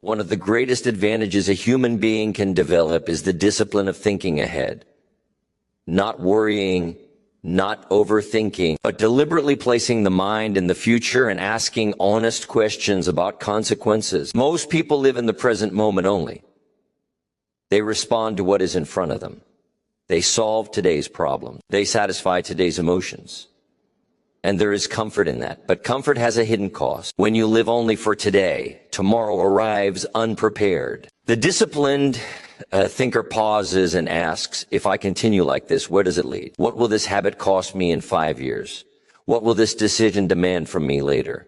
One of the greatest advantages a human being can develop is the discipline of thinking ahead. Not worrying, not overthinking, but deliberately placing the mind in the future and asking honest questions about consequences. Most people live in the present moment only. They respond to what is in front of them. They solve today's problems. They satisfy today's emotions. And there is comfort in that. But comfort has a hidden cost. When you live only for today, tomorrow arrives unprepared. The disciplined thinker pauses and asks, if I continue like this, where does it lead? What will this habit cost me in 5 years? What will this decision demand from me later?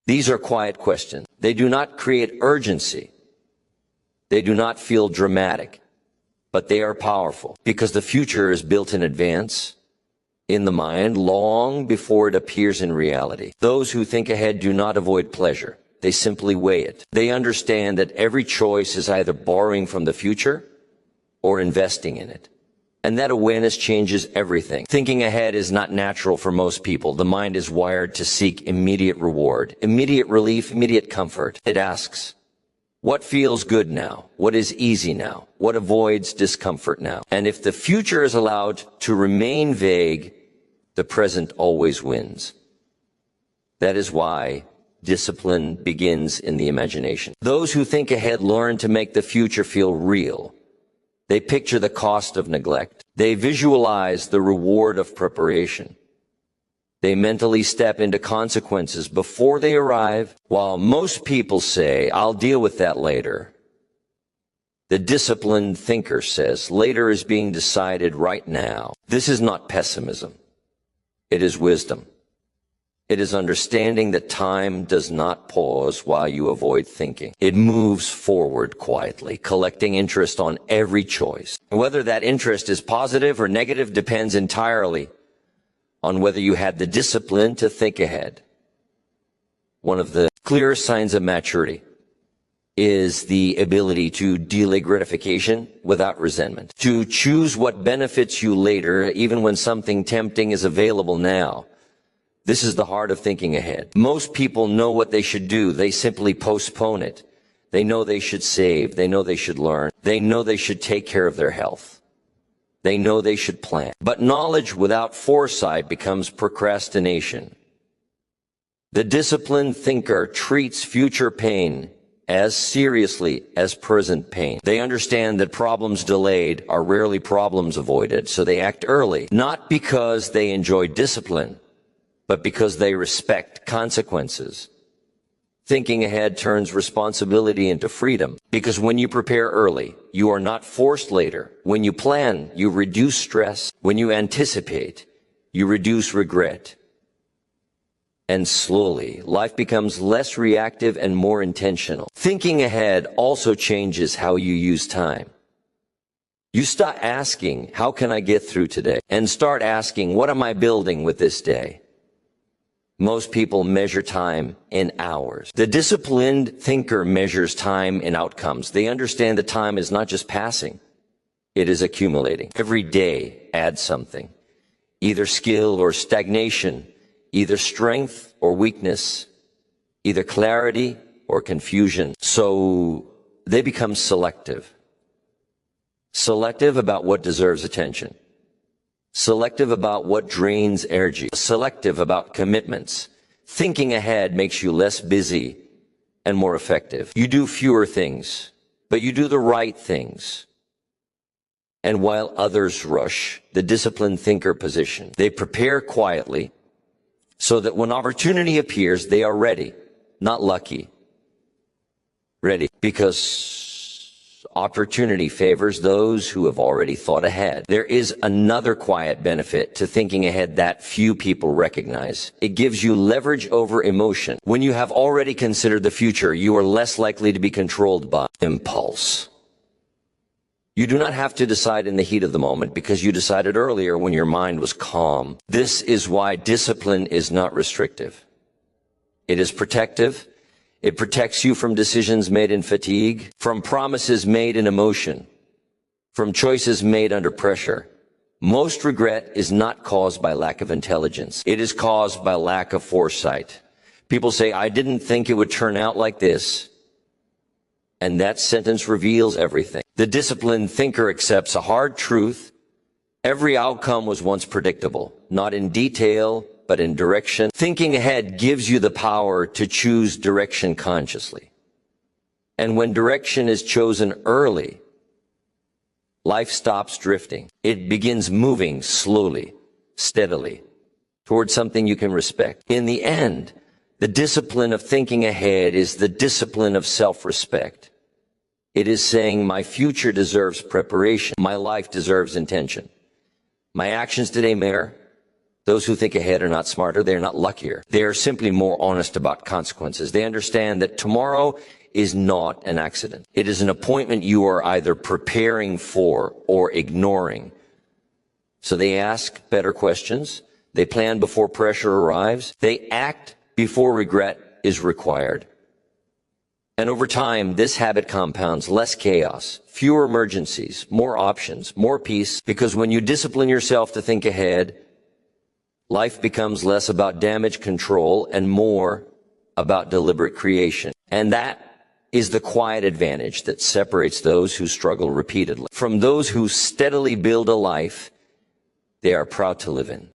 These are quiet questions. They do not create urgency. They do not feel dramatic, but they are powerful because the future is built in advance in the mind long before it appears in reality. Those who think ahead do not avoid pleasure. They simply weigh it. They understand that every choice is either borrowing from the future or investing in it. And that awareness changes everything. Thinking ahead is not natural for most people. The mind is wired to seek immediate reward, immediate relief, immediate comfort. It asks, what feels good now? What is easy now? What avoids discomfort now? And if the future is allowed to remain vague, the present always wins. That is why discipline begins in the imagination. Those who think ahead learn to make the future feel real. They picture the cost of neglect. They visualize the reward of preparation. They mentally step into consequences before they arrive. While most people say, I'll deal with that later, the disciplined thinker says, later is being decided right now. This is not pessimism. It is wisdom. It is understanding that time does not pause while you avoid thinking. It moves forward quietly, collecting interest on every choice. Whether that interest is positive or negative depends entirely on whether you had the discipline to think ahead. One of the clearest signs of maturity is the ability to delay gratification without resentment, to choose what benefits you later, even when something tempting is available now. This is the heart of thinking ahead. Most people know what they should do. They simply postpone it. They know they should save. They know they should learn. They know they should take care of their health. They know they should plan. But knowledge without foresight becomes procrastination. The disciplined thinker treats future pain as seriously as present pain. They understand that problems delayed are rarely problems avoided, so they act early, not because they enjoy discipline, but because they respect consequences. Thinking ahead turns responsibility into freedom, because when you prepare early, you are not forced later. When you plan, you reduce stress. When you anticipate, you reduce regret. And slowly, life becomes less reactive and more intentional. Thinking ahead also changes how you use time. You stop asking, how can I get through today? And start asking, what am I building with this day? Most people measure time in hours. The disciplined thinker measures time in outcomes. They understand that time is not just passing. It is accumulating. Every day adds something, either skill or stagnation, either strength or weakness, either clarity or confusion. So they become selective. Selective about what deserves attention. Selective about what drains energy. Selective about commitments. Thinking ahead makes you less busy and more effective. You do fewer things, but you do the right things. And while others rush, the disciplined thinker position, they prepare quietly so that when opportunity appears, they are ready, not lucky. Ready, because opportunity favors those who have already thought ahead. There is another quiet benefit to thinking ahead that few people recognize. It gives you leverage over emotion. When you have already considered the future, you are less likely to be controlled by impulse. You do not have to decide in the heat of the moment because you decided earlier when your mind was calm. This is why discipline is not restrictive. It is protective. It protects you from decisions made in fatigue, from promises made in emotion, from choices made under pressure. Most regret is not caused by lack of intelligence. It is caused by lack of foresight. People say, I didn't think it would turn out like this. And that sentence reveals everything. The disciplined thinker accepts a hard truth. Every outcome was once predictable, not in detail, but in direction. Thinking ahead gives you the power to choose direction consciously. And when direction is chosen early, life stops drifting. It begins moving slowly, steadily, towards something you can respect. In the end, the discipline of thinking ahead is the discipline of self-respect. It is saying my future deserves preparation. My life deserves intention. My actions today matter. Those who think ahead are not smarter. They're not luckier. They are simply more honest about consequences. They understand that tomorrow is not an accident. It is an appointment you are either preparing for or ignoring. So they ask better questions. They plan before pressure arrives. They act before regret is required. And over time, this habit compounds: less chaos, fewer emergencies, more options, more peace. Because when you discipline yourself to think ahead, life becomes less about damage control and more about deliberate creation. And that is the quiet advantage that separates those who struggle repeatedly from those who steadily build a life they are proud to live in.